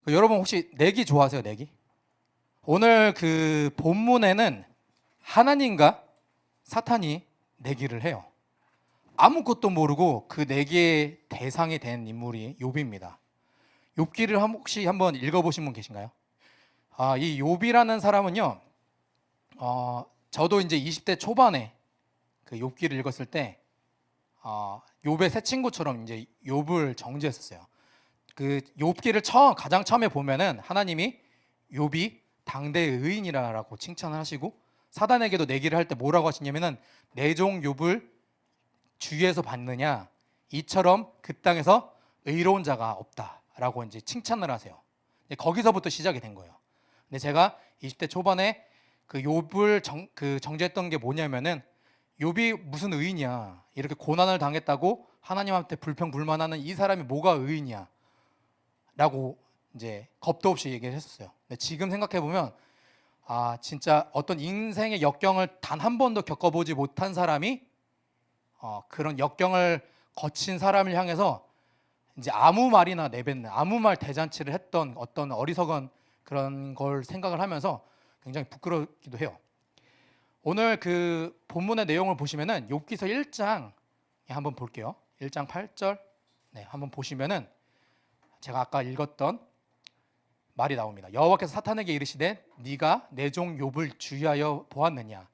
여러분 혹시 내기 좋아하세요? 내기? 오늘 그 본문에는 하나님과 사탄이 내기를 해요. 아무것도 모르고 그 내기의 대상이 된 인물이 욥입니다. 욥기를 혹시 한번 읽어보신 분 계신가요? 이 욥이라는 사람은요, 저도 이제 20대 초반에 그 욥기를 읽었을 때 욥의 새 친구처럼 이제 욥을 정죄했었어요. 그 욥기를 가장 처음에 보면은 하나님이 욥이 당대의 의인이라고 칭찬을 하시고 사단에게도 내기를 할 때 뭐라고 하시냐면은 내 종 욥을 주위에서 봤느냐 이처럼 그 땅에서 의로운 자가 없다라고 이제 칭찬을 하세요. 거기서부터 시작이 된 거예요. 근데 제가 20대 초반에 그 욥을 정죄했던 게 뭐냐면은 욥이 무슨 의인이야, 이렇게 고난을 당했다고 하나님한테 불평불만하는 이 사람이 뭐가 의인이야 라고 이제 겁도 없이 얘기를 했었어요. 근데 지금 생각해 보면 진짜 어떤 인생의 역경을 단 한 번도 겪어보지 못한 사람이 그런 역경을 거친 사람을 향해서 이제 아무 말이나 내뱉는, 아무 말 대잔치를 했던 어떤 어리석은 그런 걸 생각을 하면서 굉장히 부끄럽기도 해요. 오늘 그 본문의 내용을 보시면은 욥기서 1장 한번 볼게요. 1장 8절 한번 보시면은 제가 아까 읽었던 말이 나옵니다. 여호와께서 사탄에게 이르시되 네가 내 종 욥을 주의하여 보았느냐?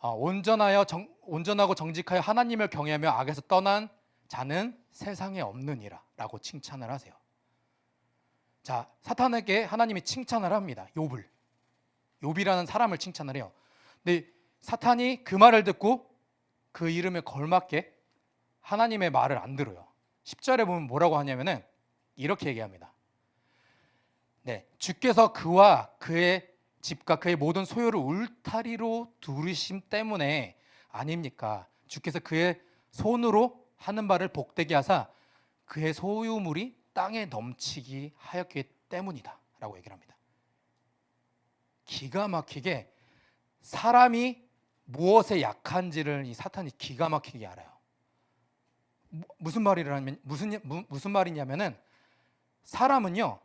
온전하고 정직하여 하나님을 경외하며 악에서 떠난 자는 세상에 없느니라 라고 칭찬을 하세요. 자, 사탄에게 하나님이 칭찬을 합니다. 욥이라는 사람을 칭찬을 해요. 근데 사탄이 그 말을 듣고 그 이름에 걸맞게 하나님의 말을 안 들어요. 10절에 보면 뭐라고 하냐면은 이렇게 얘기합니다. 주께서 그와 그의 집과 그의 모든 소유를 울타리로 두르심 때문에 아닙니까? 주께서 그의 손으로 하는 바를 복되게 하사 그의 소유물이 땅에 넘치게 하였기 때문이다 라고 얘기를 합니다. 기가 막히게 사람이 무엇에 약한지를 이 사탄이 기가 막히게 알아요. 무슨 말이냐면은 사람은요,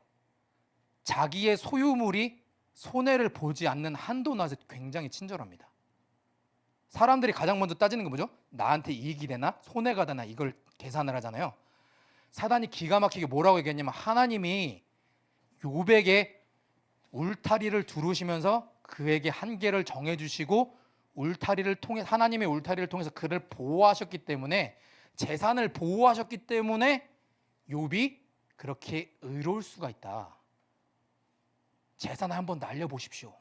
자기의 소유물이 손해를 보지 않는 한도나서 굉장히 친절합니다. 사람들이 가장 먼저 따지는 게 뭐죠? 나한테 이익이 되나 손해가 되나 이걸 계산을 하잖아요. 사단이 기가 막히게 뭐라고 얘기했냐면 하나님이 욥에게 울타리를 두르시면서 그에게 한계를 정해주시고 하나님의 울타리를 통해서 그를 보호하셨기 때문에, 재산을 보호하셨기 때문에 욥이 그렇게 의로울 수가 있다. 재산을 한번 날려보십시오.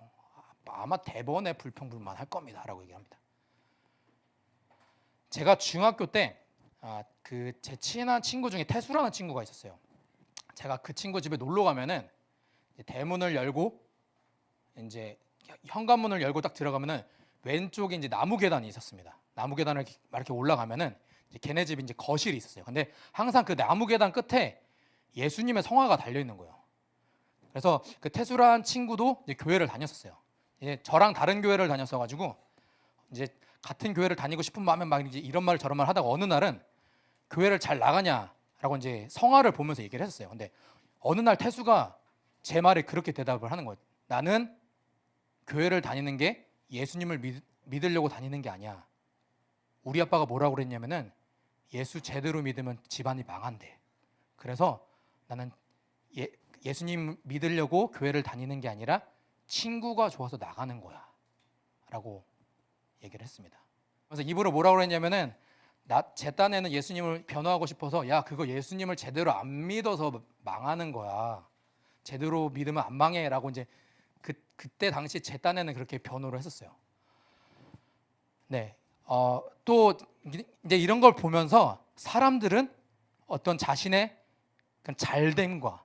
아마 대번에 불평불만할 겁니다 라고 얘기합니다. 제가 중학교 때 제 친한 친구 중에 태수라는 친구가 있었어요. 제가 그 친구 집에 놀러 가면은 대문을 열고 이제 현관문을 열고 딱 들어가면은 왼쪽에 이제 나무 계단이 있었습니다. 나무 계단을 이렇게 올라가면은 이제 걔네 집 이제 거실이 있었어요. 근데 항상 그 나무 계단 끝에 예수님의 성화가 달려 있는 거예요. 그래서 그 태수란 친구도 이제 교회를 다녔었어요. 이제 저랑 다른 교회를 다녔어가지고 이제 같은 교회를 다니고 싶은 마음에 막 이제 이런 말 저런 말 하다가 어느 날은 교회를 잘 나가냐라고 이제 성화를 보면서 얘기를 했었어요. 근데 어느 날 태수가 제 말에 그렇게 대답을 하는 거예요. 나는 교회를 다니는 게 예수님을 믿으려고 다니는 게 아니야. 우리 아빠가 뭐라고 그랬냐면은 예수 제대로 믿으면 집안이 망한대. 그래서 나는 예수님 믿으려고 교회를 다니는 게 아니라 친구가 좋아서 나가는 거야 라고 얘기를 했습니다. 그래서 입으로 뭐라고 그랬냐면은 제 딴에는 예수님을 변호하고 싶어서 야, 그거 예수님을 제대로 안 믿어서 망하는 거야. 제대로 믿으면 안 망해 라고 이제 그때 당시 제 딴에는 그렇게 변호를 했었어요. 또 이제 이런 걸 보면서 사람들은 어떤 자신의 잘됨과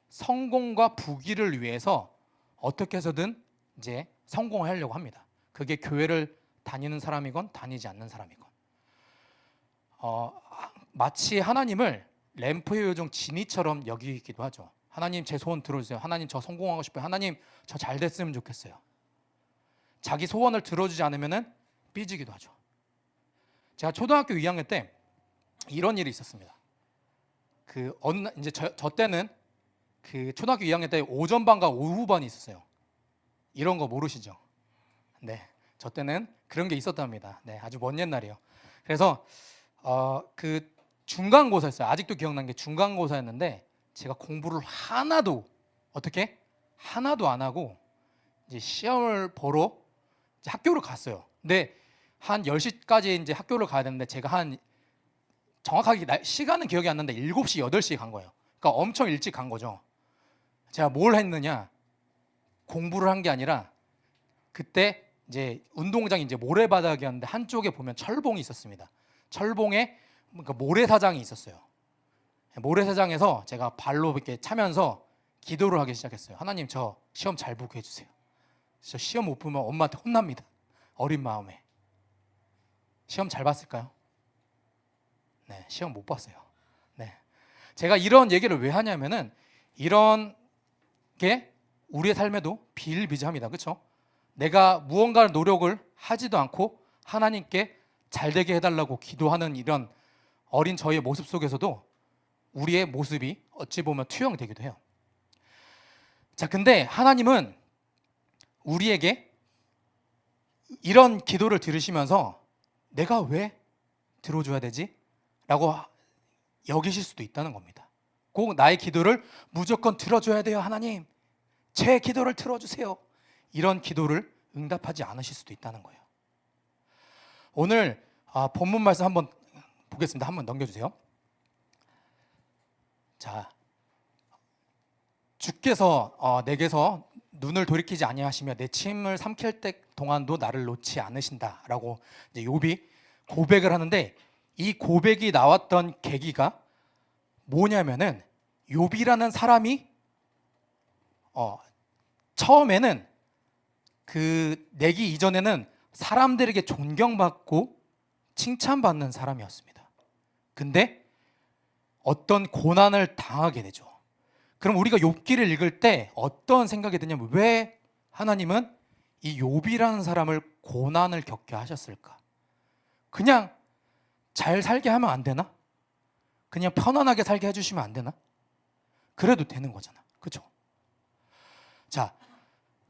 성공과 부귀를 위해서 어떻게 해서든 이제 성공을 하려고 합니다. 그게 교회를 다니는 사람이건 다니지 않는 사람이건. 마치 하나님을 램프의 요정 지니처럼 여기기도 하죠. 하나님 제 소원 들어주세요. 하나님 저 성공하고 싶어요. 하나님 저 잘 됐으면 좋겠어요. 자기 소원을 들어주지 않으면은 삐지기도 하죠. 제가 초등학교 2학년 때 이런 일이 있었습니다. 이제 저 때는 그 초등학교 2학년 때 오전반과 오후반이 있었어요. 이런 거 모르시죠? 네, 저 때는 그런 게 있었답니다. 네, 아주 먼 옛날이에요. 그래서 그 중간고사였어요. 아직도 기억난 게 중간고사였는데 제가 공부를 어떻게 하나도 안 하고 이제 시험을 보러 이제 학교를 갔어요. 근데 한 10시까지 이제 학교를 가야 되는데 제가 한 정확하게 시간은 기억이 안 나는데 7시, 8시에 간 거예요. 그러니까 엄청 일찍 간 거죠. 제가 뭘 했느냐? 공부를 한 게 아니라 그때 이제 운동장이 이제 모래바닥이었는데 한쪽에 보면 철봉이 있었습니다. 철봉에 그러니까 모래사장이 있었어요. 모래사장에서 제가 발로 이렇게 차면서 기도를 하기 시작했어요. 하나님, 저 시험 잘 보게 해주세요. 저 시험 못 보면 엄마한테 혼납니다. 어린 마음에. 시험 잘 봤을까요? 네, 시험 못 봤어요. 네, 제가 이런 얘기를 왜 하냐면은 이런 게 우리의 삶에도 비일비재합니다. 그렇죠? 내가 무언가 노력을 하지도 않고 하나님께 잘 되게 해달라고 기도하는 이런 어린 저의 모습 속에서도 우리의 모습이 어찌 보면 투영되기도 해요. 자, 근데 하나님은 우리에게 이런 기도를 들으시면서 내가 왜 들어줘야 되지? 라고 여기실 수도 있다는 겁니다. 꼭 나의 기도를 무조건 들어줘야 돼요. 하나님, 제 기도를 들어주세요. 이런 기도를 응답하지 않으실 수도 있다는 거예요. 오늘 본문 말씀 한번 보겠습니다. 한번 넘겨주세요. 자, 주께서 내게서 눈을 돌이키지 아니하시며 내 침을 삼킬 때 동안도 나를 놓지 않으신다라고 이제 욥이 고백을 하는데, 이 고백이 나왔던 계기가 뭐냐면은 욥이라는 사람이 처음에는 그 내기 이전에는 사람들에게 존경받고 칭찬받는 사람이었습니다. 근데 어떤 고난을 당하게 되죠. 그럼 우리가 욥기를 읽을 때 어떤 생각이 드냐면, 왜 하나님은 이 욥이라는 사람을 고난을 겪게 하셨을까? 그냥 잘 살게 하면 안 되나? 그냥 편안하게 살게 해주시면 안 되나? 그래도 되는 거잖아. 그렇죠? 자,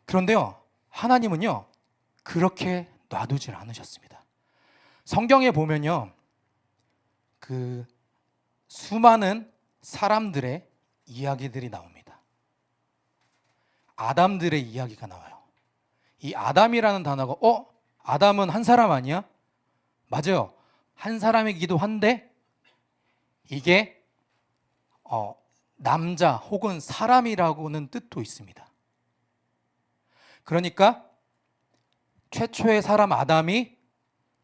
그런데요, 하나님은요 그렇게 놔두질 않으셨습니다. 성경에 보면요, 그 수많은 사람들의 이야기들이 나옵니다. 아담들의 이야기가 나와요. 이 아담이라는 단어가 아담은 한 사람 아니야? 맞아요. 한 사람이기도 한데 이게 남자 혹은 사람이라고는 뜻도 있습니다. 그러니까 최초의 사람 아담이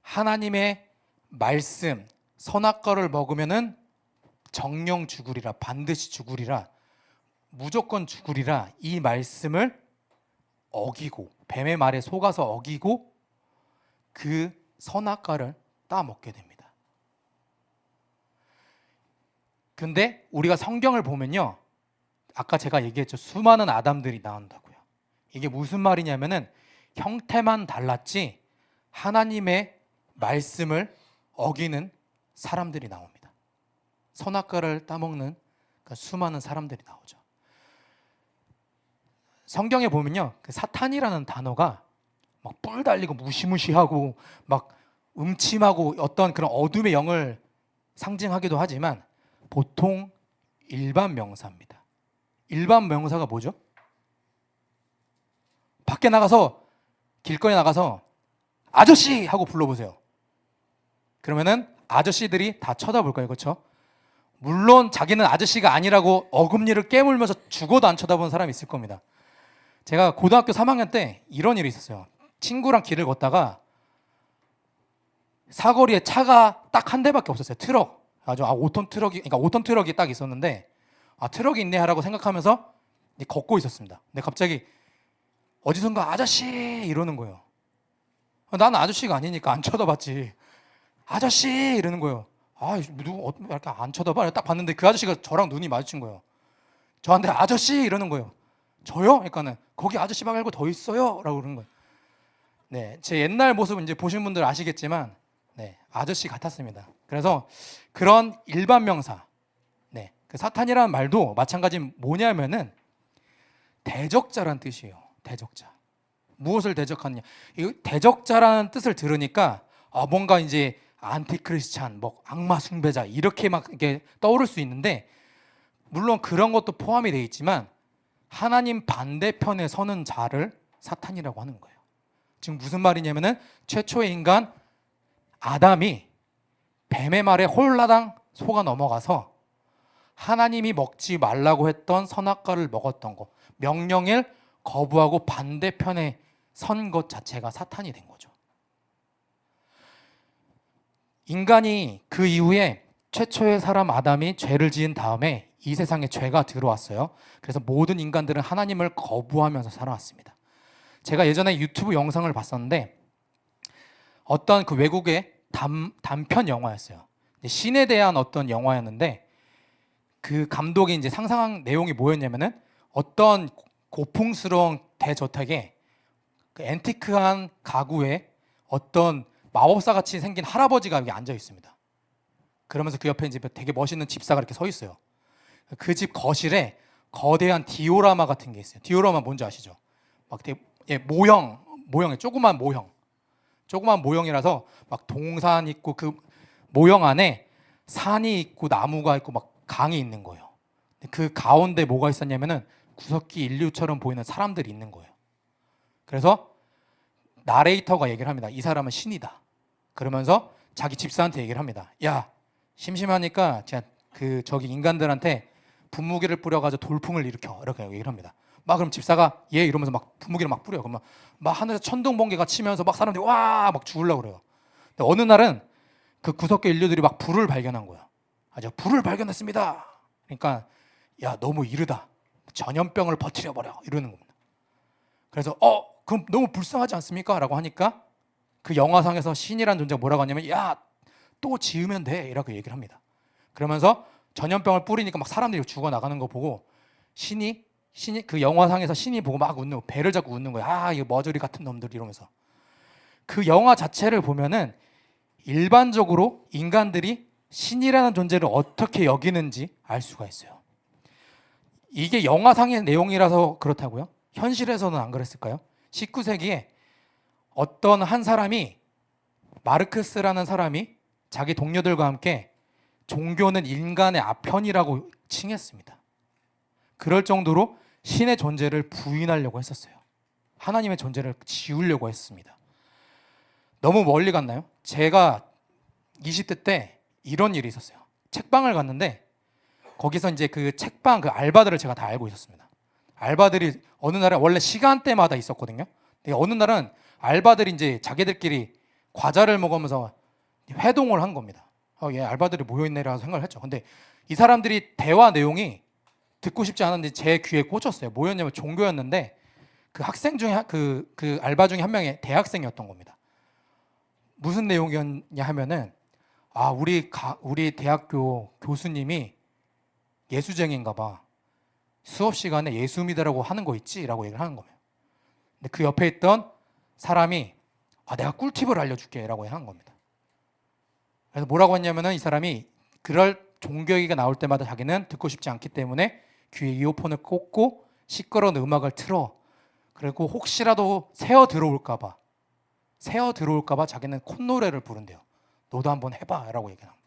하나님의 말씀, 선악과를 먹으면은 정령 죽으리라, 반드시 죽으리라, 무조건 죽으리라, 이 말씀을 어기고 뱀의 말에 속아서 어기고 그 선악과를 따먹게 됩니다. 근데 우리가 성경을 보면요, 아까 제가 얘기했죠. 수많은 아담들이 나온다고요. 이게 무슨 말이냐면은 형태만 달랐지 하나님의 말씀을 어기는 사람들이 나옵니다. 선악과를 따먹는 그 수많은 사람들이 나오죠. 성경에 보면요, 그 사탄이라는 단어가 막 뿔 달리고 무시무시하고 막 음침하고 어떤 그런 어둠의 영을 상징하기도 하지만 보통 일반 명사입니다. 일반 명사가 뭐죠? 밖에 나가서 길거리에 나가서 아저씨 하고 불러보세요. 그러면은 아저씨들이 다 쳐다볼 거예요. 그렇죠? 물론 자기는 아저씨가 아니라고 어금니를 깨물면서 죽어도 안 쳐다보는 사람이 있을 겁니다. 제가 고등학교 3학년 때 이런 일이 있었어요. 친구랑 길을 걷다가 사거리에 차가 딱 한 대밖에 없었어요. 트럭. 아주 5톤 트럭이, 그러니까 5톤 트럭이 딱 있었는데, 트럭이 있네 하라고 생각하면서 걷고 있었습니다. 근데 갑자기 어디선가 아저씨 이러는 거예요. 나는 아저씨가 아니니까 안 쳐다봤지. 아저씨 이러는 거예요. 누구 이렇게 안 쳐다봐? 딱 봤는데 그 아저씨가 저랑 눈이 마주친 거예요. 저한테 아저씨 이러는 거예요. 저요? 그러니까는 거기 아저씨 말고 더 있어요? 라고 그러는 거예요. 네, 제 옛날 모습은 이제 보신 분들 아시겠지만, 네, 아저씨 같았습니다. 그래서 그런 일반 명사, 네, 그 사탄이라는 말도 마찬가지 뭐냐면은 대적자란 뜻이에요. 대적자. 무엇을 대적하느냐? 이 대적자라는 뜻을 들으니까 뭔가 이제 안티크리스찬, 뭐 악마 숭배자 이렇게 막 이렇게 떠오를 수 있는데, 물론 그런 것도 포함이 되어 있지만 하나님 반대편에 서는 자를 사탄이라고 하는 거예요. 지금 무슨 말이냐면은 최초의 인간 아담이 뱀의 말에 홀라당 속아 넘어가서 하나님이 먹지 말라고 했던 선악과를 먹었던 거, 명령을 거부하고 반대편에 선 것 자체가 사탄이 된 거죠. 인간이 그 이후에 최초의 사람 아담이 죄를 지은 다음에 이 세상에 죄가 들어왔어요. 그래서 모든 인간들은 하나님을 거부하면서 살아왔습니다. 제가 예전에 유튜브 영상을 봤었는데 어떤 그 외국의 단편 영화였어요. 신에 대한 어떤 영화였는데 그 감독이 이제 상상한 내용이 뭐였냐면은 어떤 고풍스러운 대저택에 그 앤티크한 가구에 어떤 마법사 같이 생긴 할아버지가 여기 앉아 있습니다. 그러면서 그 옆에 이제 되게 멋있는 집사가 이렇게 서 있어요. 그 집 거실에 거대한 디오라마 같은 게 있어요. 디오라마 뭔지 아시죠? 막 되게 모형에 조그만 모형이라서 막 동산 있고 그 모형 안에 산이 있고 나무가 있고 막 강이 있는 거예요. 그 가운데 뭐가 있었냐면은 구석기 인류처럼 보이는 사람들이 있는 거예요. 그래서 나레이터가 얘기를 합니다. 이 사람은 신이다. 그러면서 자기 집사한테 얘기를 합니다. 야, 심심하니까 제가 저기 인간들한테 분무기를 뿌려가지고 돌풍을 일으켜, 이렇게 얘기를 합니다. 막 그럼 집사가 예 이러면서 막 분무기를 막 뿌려요. 그러면 막 하늘에서 천둥번개가 치면서 막 사람들이 와 막 죽으려고 그래요. 근데 어느 날은 그 구석기 인류들이 막 불을 발견한 거야. 제가 불을 발견했습니다. 그러니까 야, 너무 이르다. 전염병을 퍼뜨려 버려, 이러는 겁니다. 그래서 그럼 너무 불쌍하지 않습니까? 라고 하니까 그 영화상에서 신이란 존재가 뭐라고 하냐면 야, 또 지으면 돼, 이렇게 얘기를 합니다. 그러면서 전염병을 뿌리니까 막 사람들이 죽어나가는 거 보고 신이 그 영화상에서 신이 보고 막 웃는, 배를 잡고 웃는 거야. 이거 머저리 같은 놈들, 이러면서. 그 영화 자체를 보면은 일반적으로 인간들이 신이라는 존재를 어떻게 여기는지 알 수가 있어요. 이게 영화상의 내용이라서 그렇다고요? 현실에서는 안 그랬을까요? 19세기에 어떤 한 사람이, 마르크스라는 사람이 자기 동료들과 함께 종교는 인간의 아편이라고 칭했습니다. 그럴 정도로 신의 존재를 부인하려고 했었어요. 하나님의 존재를 지우려고 했습니다. 너무 멀리 갔나요? 제가 20대 때 이런 일이 있었어요. 책방을 갔는데 거기서 이제 그 책방 그 알바들을 제가 다 알고 있었습니다. 알바들이 어느 날은 원래 시간대마다 있었거든요. 근데 어느 날은 알바들이 이제 자기들끼리 과자를 먹으면서 회동을 한 겁니다. 예, 알바들이 모여있네라고 생각을 했죠. 근데 이 사람들이 대화 내용이 듣고 싶지 않았는데 제 귀에 꽂혔어요. 뭐였냐면 종교였는데 그 학생 중에 그 알바 중에 한 명이 대학생이었던 겁니다. 무슨 내용이었냐 하면은 우리 대학교 교수님이 예수쟁이인가 봐. 수업 시간에 예수 믿으라고 하는 거 있지라고 얘기를 하는 거예요. 근데 그 옆에 있던 사람이 내가 꿀팁을 알려줄게라고 하는 겁니다. 그래서 뭐라고 했냐면은 이 사람이 그럴 종교 얘기가 나올 때마다 자기는 듣고 싶지 않기 때문에 귀에 이어폰을 꽂고 시끄러운 음악을 틀어. 그리고 혹시라도 새어 들어올까봐 자기는 콧노래를 부른대요. 너도 한번 해봐라고 얘기합니다.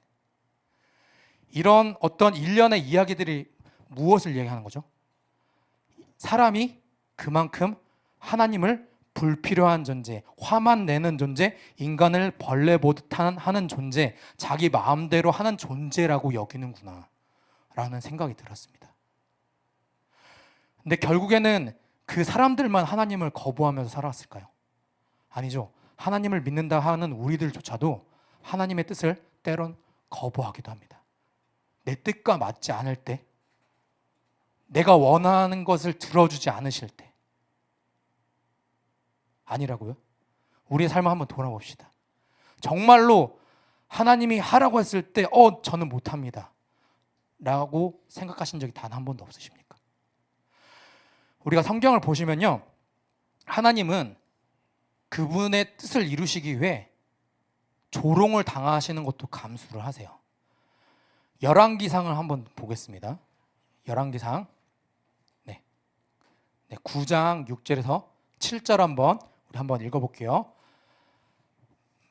이런 어떤 일련의 이야기들이 무엇을 얘기하는 거죠? 사람이 그만큼 하나님을 불필요한 존재, 화만 내는 존재, 인간을 벌레 보듯 하는 존재, 자기 마음대로 하는 존재라고 여기는구나 라는 생각이 들었습니다. 근데 결국에는 그 사람들만 하나님을 거부하면서 살아왔을까요? 아니죠. 하나님을 믿는다 하는 우리들조차도 하나님의 뜻을 때론 거부하기도 합니다. 내 뜻과 맞지 않을 때, 내가 원하는 것을 들어주지 않으실 때. 아니라고요? 우리의 삶을 한번 돌아봅시다. 정말로 하나님이 하라고 했을 때 저는 못합니다 라고 생각하신 적이 단 한 번도 없으십니까? 우리가 성경을 보시면요, 하나님은 그분의 뜻을 이루시기 위해 조롱을 당하시는 것도 감수를 하세요. 열왕기상을 한번 보겠습니다. 열왕기상 9장 6절에서 7절 우리 한번 읽어볼게요.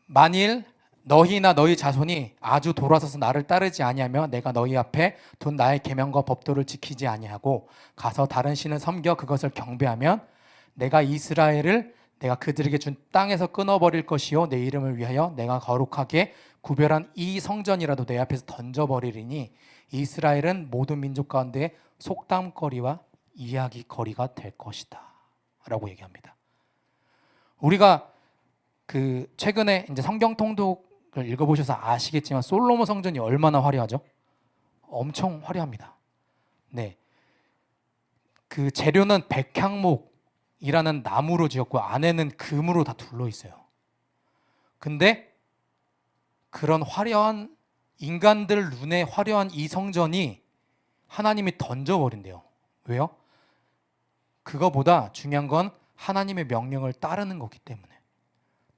만일 너희나 너희 자손이 아주 돌아서서 나를 따르지 아니하며 내가 너희 앞에 둔 나의 계명과 법도를 지키지 아니하고 가서 다른 신을 섬겨 그것을 경배하면 내가 이스라엘을 내가 그들에게 준 땅에서 끊어버릴 것이요 내 이름을 위하여 내가 거룩하게 구별한 이 성전이라도 내 앞에서 던져버리리니 이스라엘은 모든 민족 가운데 속담거리와 이야기거리가 될 것이다 라고 얘기합니다. 우리가 최근에 이제 성경 통독을 읽어보셔서 아시겠지만 솔로몬 성전이 얼마나 화려하죠? 엄청 화려합니다. 네, 그 재료는 백향목이라는 나무로 지었고 안에는 금으로 다 둘러 있어요. 근데 그런 화려한 인간들 눈에 화려한 이 성전이 하나님이 던져버린대요. 왜요? 그거보다 중요한 건 하나님의 명령을 따르는 거기 때문에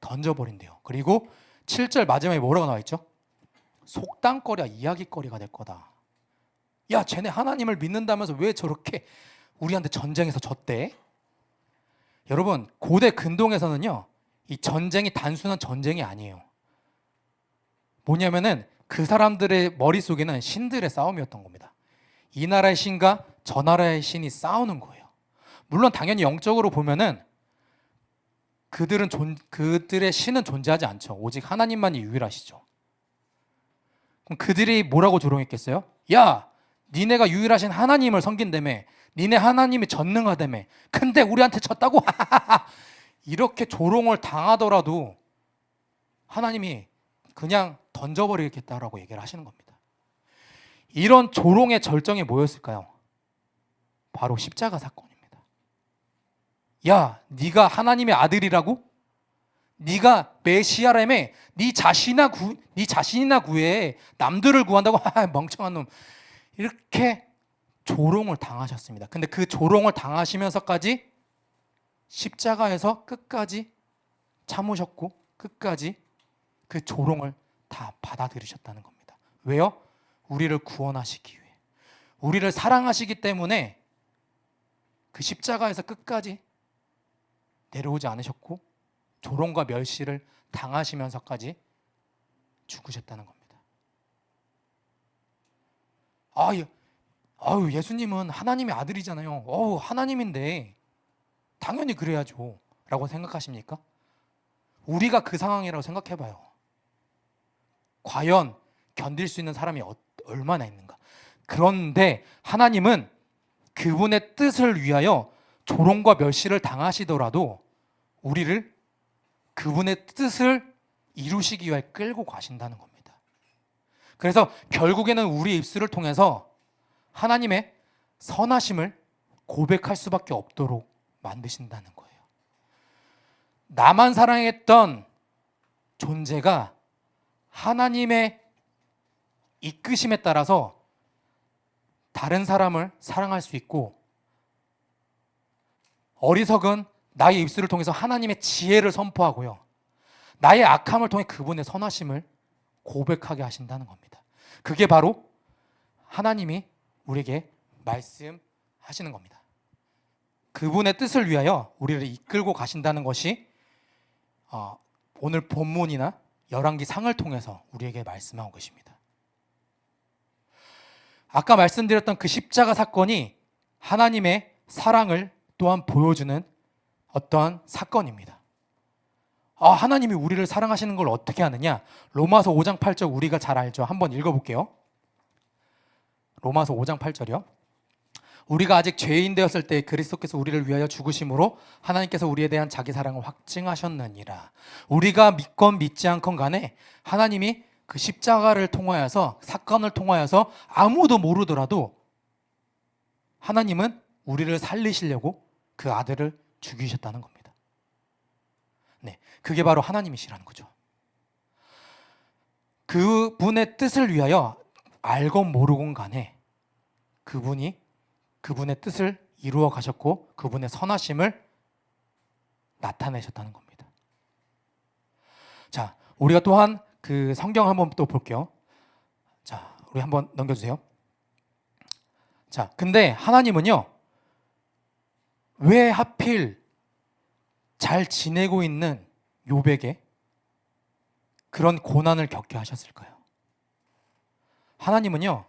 던져버린대요. 그리고 7절 마지막에 뭐라고 나와 있죠? 속담거리와 이야기거리가 될 거다. 야, 쟤네 하나님을 믿는다면서 왜 저렇게 우리한테 전쟁에서 졌대? 여러분, 고대 근동에서는요, 이 전쟁이 단순한 전쟁이 아니에요. 뭐냐면은 그 사람들의 머릿속에는 신들의 싸움이었던 겁니다. 이 나라의 신과 저 나라의 신이 싸우는 거예요. 물론 당연히 영적으로 보면은 그들의 신은 존재하지 않죠. 오직 하나님만이 유일하시죠. 그럼 그들이 뭐라고 조롱했겠어요? 야, 니네가 유일하신 하나님을 섬긴다며, 니네 하나님이 전능하다며, 근데 우리한테 졌다고? 이렇게 조롱을 당하더라도 하나님이 그냥 던져버리겠다라고 얘기를 하시는 겁니다. 이런 조롱의 절정이 뭐였을까요? 바로 십자가 사건입니다. 야, 네가 하나님의 아들이라고? 네가 메시아라며? 네 자신이나 구해. 남들을 구한다고? 멍청한 놈. 이렇게 조롱을 당하셨습니다. 근데 그 조롱을 당하시면서까지 십자가에서 끝까지 참으셨고 끝까지 그 조롱을 다 받아들이셨다는 겁니다. 왜요? 우리를 구원하시기 위해, 우리를 사랑하시기 때문에 그 십자가에서 끝까지 내려오지 않으셨고 조롱과 멸시를 당하시면서까지 죽으셨다는 겁니다. 예수님은 하나님의 아들이잖아요. 하나님인데 당연히 그래야죠 라고 생각하십니까? 우리가 그 상황이라고 생각해봐요. 과연 견딜 수 있는 사람이 얼마나 있는가? 그런데 하나님은 그분의 뜻을 위하여 조롱과 멸시를 당하시더라도 우리를 그분의 뜻을 이루시기 위해 끌고 가신다는 겁니다. 그래서 결국에는 우리 입술을 통해서 하나님의 선하심을 고백할 수밖에 없도록 만드신다는 거예요. 나만 사랑했던 존재가 하나님의 이끄심에 따라서 다른 사람을 사랑할 수 있고, 어리석은 나의 입술을 통해서 하나님의 지혜를 선포하고요, 나의 악함을 통해 그분의 선하심을 고백하게 하신다는 겁니다. 그게 바로 하나님이 우리에게 말씀하시는 겁니다. 그분의 뜻을 위하여 우리를 이끌고 가신다는 것이 오늘 본문이나 열왕기상을 통해서 우리에게 말씀하고 계십니다. 아까 말씀드렸던 그 십자가 사건이 하나님의 사랑을 또한 보여주는 어떠한 사건입니다. 하나님이 우리를 사랑하시는 걸 어떻게 하느냐? 로마서 5장 8절 우리가 잘 알죠. 한번 읽어볼게요. 로마서 5장 8절이요. 우리가 아직 죄인 되었을 때 그리스도께서 우리를 위하여 죽으심으로 하나님께서 우리에 대한 자기 사랑을 확증하셨느니라. 우리가 믿건 믿지 않건 간에 하나님이 그 십자가를 통하여서, 사건을 통하여서 아무도 모르더라도 하나님은 우리를 살리시려고 그 아들을 죽이셨다는 겁니다. 네, 그게 바로 하나님이시라는 거죠. 그분의 뜻을 위하여 알건 모르건 간에 그분이 그분의 뜻을 이루어 가셨고 그분의 선하심을 나타내셨다는 겁니다. 자, 우리가 또한 그 성경 한번 또 볼게요. 자, 우리 한번 넘겨주세요. 자, 근데 하나님은요, 왜 하필 잘 지내고 있는 욥에게 그런 고난을 겪게 하셨을까요? 하나님은요,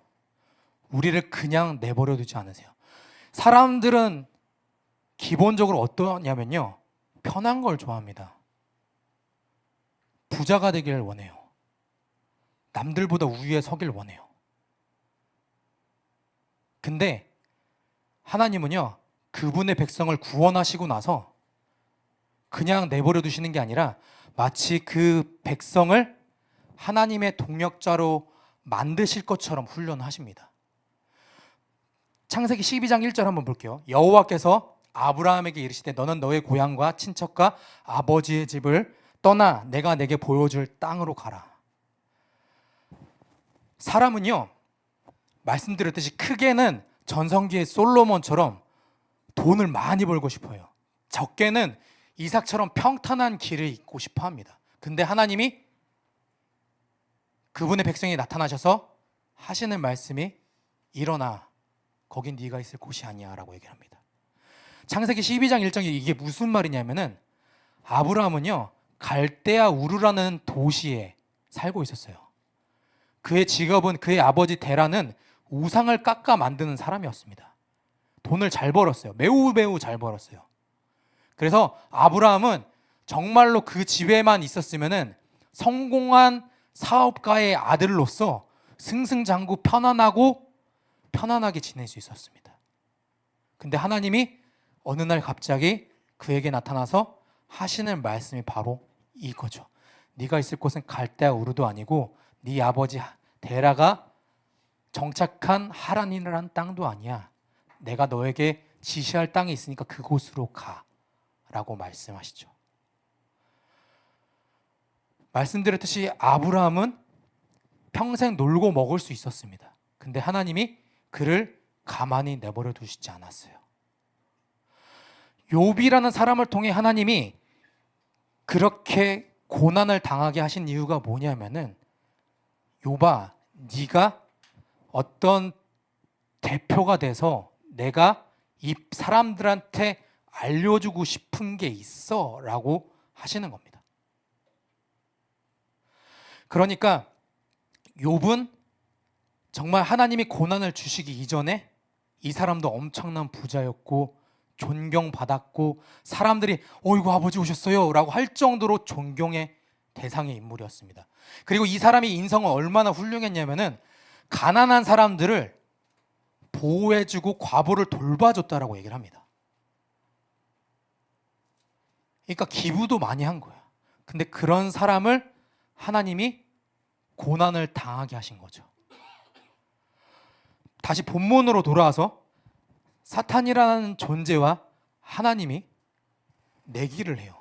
우리를 그냥 내버려 두지 않으세요. 사람들은 기본적으로 어떠냐면요, 편한 걸 좋아합니다. 부자가 되기를 원해요. 남들보다 우위에 서길 원해요. 근데 하나님은요, 그분의 백성을 구원하시고 나서 그냥 내버려 두시는 게 아니라 마치 그 백성을 하나님의 동역자로 만드실 것처럼 훈련하십니다. 창세기 12장 1절 한번 볼게요. 여호와께서 아브라함에게 이르시되 너는 너의 고향과 친척과 아버지의 집을 떠나 내가 내게 보여줄 땅으로 가라. 사람은요, 말씀드렸듯이 크게는 전성기의 솔로몬처럼 돈을 많이 벌고 싶어요. 적게는 이삭처럼 평탄한 길을 잇고 싶어 합니다. 근데 하나님이 그분의 백성이 나타나셔서 하시는 말씀이 일어나 거긴 네가 있을 곳이 아니야 라고 얘기를 합니다. 창세기 12장 1절이 이게 무슨 말이냐면은 아브라함은요, 갈대아 우르라는 도시에 살고 있었어요. 그의 직업은 그의 아버지 데라는 우상을 깎아 만드는 사람이었습니다. 돈을 잘 벌었어요. 매우 잘 벌었어요. 그래서 아브라함은 정말로 그 집에만 있었으면은 성공한 사업가의 아들로서 승승장구 편안하게 지낼 수 있었습니다. 근데 하나님이 어느 날 갑자기 그에게 나타나서 하시는 말씀이 바로 이거죠. 네가 있을 곳은 갈대아 우르도 아니고 네 아버지 데라가 정착한 하란이라는 땅도 아니야. 내가 너에게 지시할 땅이 있으니까 그곳으로 가 라고 말씀하시죠. 말씀드렸듯이 아브라함은 평생 놀고 먹을 수 있었습니다. 근데 하나님이 그를 가만히 내버려 두시지 않았어요. 욥이라는 사람을 통해 하나님이 그렇게 고난을 당하게 하신 이유가 뭐냐면은 욥아, 네가 어떤 대표가 돼서 내가 이 사람들한테 알려주고 싶은 게 있어 라고 하시는 겁니다. 그러니까 욥은 정말 하나님이 고난을 주시기 이전에 이 사람도 엄청난 부자였고 존경받았고 사람들이 어이구 아버지 오셨어요 라고 할 정도로 존경의 대상의 인물이었습니다. 그리고 이 사람이 인성은 얼마나 훌륭했냐면은 가난한 사람들을 보호해주고 과부를 돌봐줬다라고 얘기를 합니다. 그러니까 기부도 많이 한 거야. 근데 그런 사람을 하나님이 고난을 당하게 하신 거죠. 다시 본문으로 돌아와서 사탄이라는 존재와 하나님이 내기를 해요.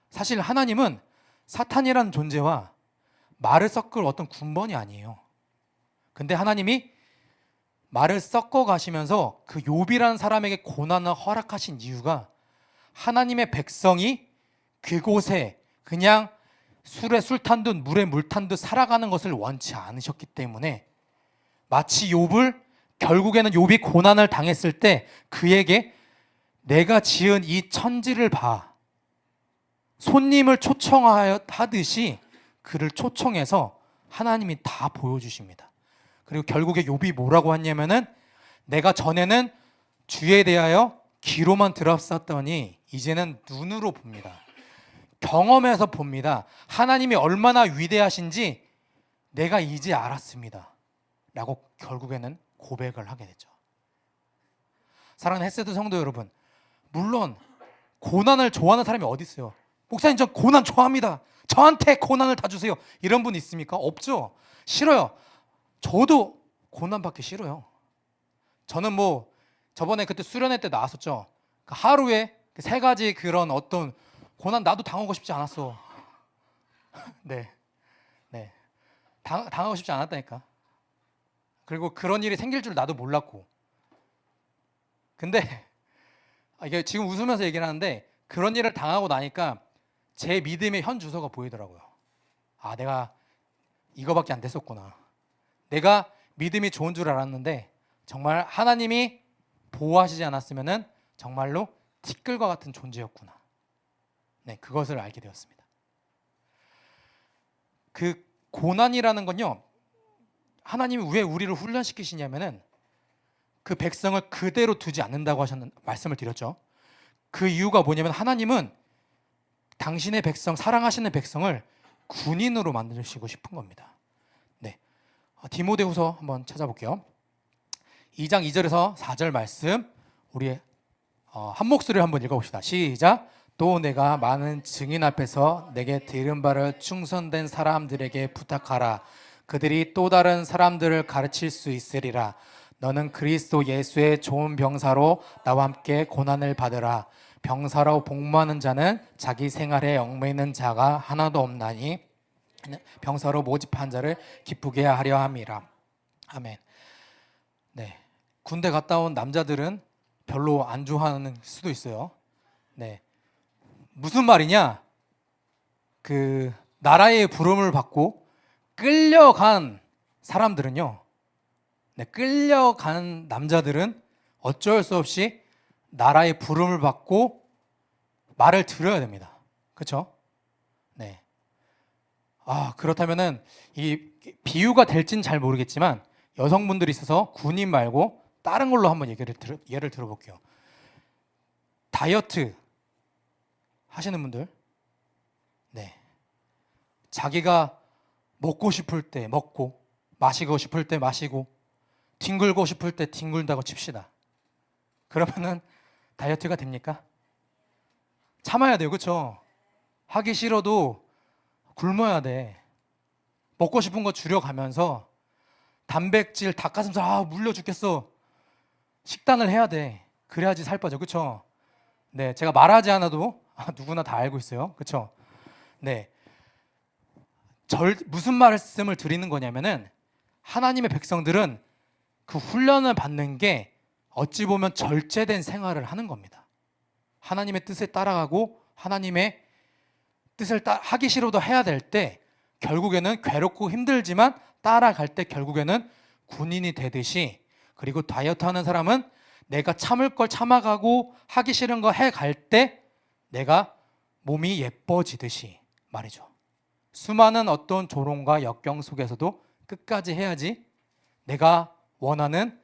사실 하나님은 사탄이라는 존재와 말을 섞을 어떤 군번이 아니에요. 근데 하나님이 말을 섞어 가시면서 그 욥이라는 사람에게 고난을 허락하신 이유가 하나님의 백성이 그곳에 그냥 술에 술 탄 듯 물에 물 탄 듯 살아가는 것을 원치 않으셨기 때문에 마치 욥을 결국에는 욥이 고난을 당했을 때 그에게 내가 지은 이 천지를 봐 손님을 초청하듯이 그를 초청해서 하나님이 다 보여주십니다. 그리고 결국에 욥이 뭐라고 했냐면은 내가 전에는 주에 대하여 귀로만 들었었더니 이제는 눈으로 봅니다. 경험해서 봅니다. 하나님이 얼마나 위대하신지 내가 이제 알았습니다. 라고 결국에는 고백을 하게 됐죠. 사랑하는 햇세드 성도 여러분, 물론 고난을 좋아하는 사람이 어디 있어요? 목사님 저 고난 좋아합니다. 저한테 고난을 다 주세요. 이런 분 있습니까? 없죠. 싫어요. 저도 고난 받기 싫어요. 저는 뭐 저번에 그때 수련회 때 나왔었죠. 하루에 3가지 그런 어떤 고난 나도 당하고 싶지 않았어. 네. 당하고 싶지 않았다니까. 그리고 그런 일이 생길 줄 나도 몰랐고. 근데 이게 지금 웃으면서 얘기를 하는데 그런 일을 당하고 나니까 제 믿음의 현 주소가 보이더라고요. 아, 내가 이거밖에 안 됐었구나. 내가 믿음이 좋은 줄 알았는데 정말 하나님이 보호하시지 않았으면은 정말로 티끌과 같은 존재였구나. 네, 그것을 알게 되었습니다. 그 고난이라는 건요, 하나님이 왜 우리를 훈련시키시냐면은 그 백성을 그대로 두지 않는다고 말씀을 드렸죠. 그 이유가 뭐냐면 하나님은 당신의 백성, 사랑하시는 백성을 군인으로 만드시고 싶은 겁니다. 네, 디모데후서 한번 찾아볼게요. 2장 2절에서 4절 말씀 우리 한 목소리로 한번 읽어봅시다. 시작. 또 내가 많은 증인 앞에서 내게 들은 바를 충성된 사람들에게 부탁하라. 그들이 또 다른 사람들을 가르칠 수 있으리라. 너는 그리스도 예수의 좋은 병사로 나와 함께 고난을 받으라. 병사로 복무하는 자는 자기 생활에 얽매이는 자가 하나도 없나니 병사로 모집한 자를 기쁘게 하려 함이라. 아멘. 네, 군대 갔다 온 남자들은 별로 안 좋아하는 수도 있어요. 네, 무슨 말이냐? 그 나라의 부름을 받고 끌려간 사람들은요, 네, 끌려간 남자들은 어쩔 수 없이 나라의 부름을 받고 말을 들어야 됩니다. 그렇죠? 네. 그렇다면은 이 비유가 될지는 잘 모르겠지만 여성분들이 있어서 군인 말고 다른 걸로 한번 예를 들어볼게요. 다이어트 하시는 분들, 네, 자기가 먹고 싶을 때 먹고 마시고 싶을 때 마시고 뒹굴고 싶을 때 뒹굴다고 칩시다. 그러면은 다이어트가 됩니까? 참아야 돼요, 그렇죠? 하기 싫어도 굶어야 돼. 먹고 싶은 거 줄여가면서 단백질, 닭가슴살 물려 죽겠어. 식단을 해야 돼. 그래야지 살 빠져, 그렇죠? 네, 제가 말하지 않아도 누구나 다 알고 있어요, 그렇죠? 네, 무슨 말씀을 드리는 거냐면은 하나님의 백성들은 그 훈련을 받는 게 어찌 보면 절제된 생활을 하는 겁니다. 하나님의 뜻에 따라가고 하나님의 뜻을 하기 싫어도 해야 될 때 결국에는 괴롭고 힘들지만 따라갈 때 결국에는 군인이 되듯이, 그리고 다이어트 하는 사람은 내가 참을 걸 참아가고 하기 싫은 거 해갈 때 내가 몸이 예뻐지듯이 말이죠. 수많은 어떤 조롱과 역경 속에서도 끝까지 해야지 내가 원하는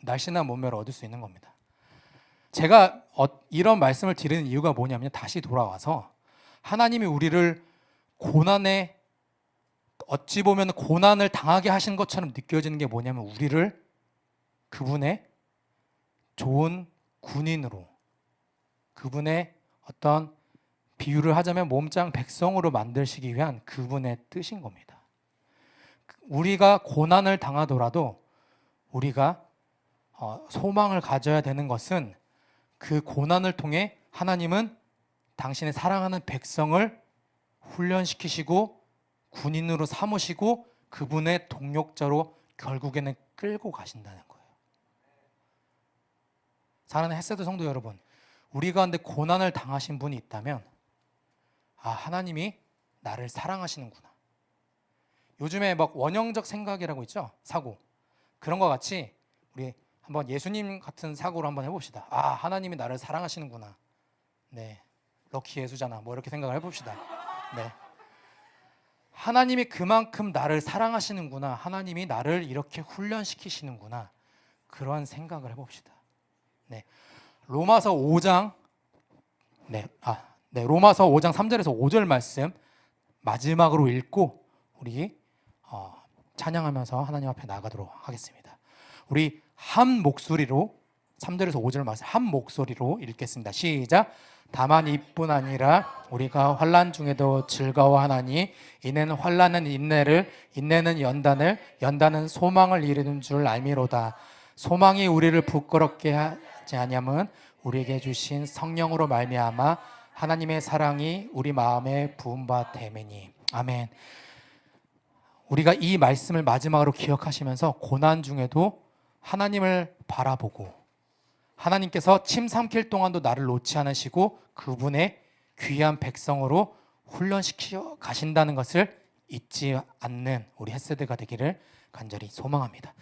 날씬한 몸매를 얻을 수 있는 겁니다. 제가 이런 말씀을 드리는 이유가 뭐냐면 다시 돌아와서 하나님이 우리를 고난에 어찌 보면 고난을 당하게 하신 것처럼 느껴지는 게 뭐냐면 우리를 그분의 좋은 군인으로, 그분의 어떤 비유를 하자면 몸짱 백성으로 만드시기 위한 그분의 뜻인 겁니다. 우리가 고난을 당하더라도 우리가 소망을 가져야 되는 것은 그 고난을 통해 하나님은 당신의 사랑하는 백성을 훈련시키시고 군인으로 삼으시고 그분의 동력자로 결국에는 끌고 가신다는 거예요. 사랑하는 햇세드 성도 여러분, 우리 가운데 고난을 당하신 분이 있다면 하나님이 나를 사랑하시는구나. 요즘에 막 원형적 생각이라고 있죠? 사고. 그런 것 같이 우리 한번 예수님 같은 사고를 한번 해봅시다. 하나님이 나를 사랑하시는구나. 네, 럭키 예수잖아. 뭐 이렇게 생각을 해봅시다. 네, 하나님이 그만큼 나를 사랑하시는구나. 하나님이 나를 이렇게 훈련시키시는구나. 그런 생각을 해봅시다. 네, 로마서 5장 로마서 5장 3절에서 5절 말씀 마지막으로 읽고 우리 찬양하면서 하나님 앞에 나가도록 하겠습니다. 우리 한 목소리로 3절에서 5절 말씀 한 목소리로 읽겠습니다. 시작. 다만 이뿐 아니라 우리가 환난 중에도 즐거워하나니 이는 환난은 인내를, 인내는 연단을, 연단은 소망을 이루는 줄 알미로다. 소망이 우리를 부끄럽게 하지 아니함은 우리에게 주신 성령으로 말미암아 하나님의 사랑이 우리 마음에 부은 바 되매니. 아멘. 우리가 이 말씀을 마지막으로 기억하시면서 고난 중에도 하나님을 바라보고 하나님께서 침 삼킬 동안도 나를 놓지 않으시고 그분의 귀한 백성으로 훈련시켜 가신다는 것을 잊지 않는 우리 햇세드가 되기를 간절히 소망합니다.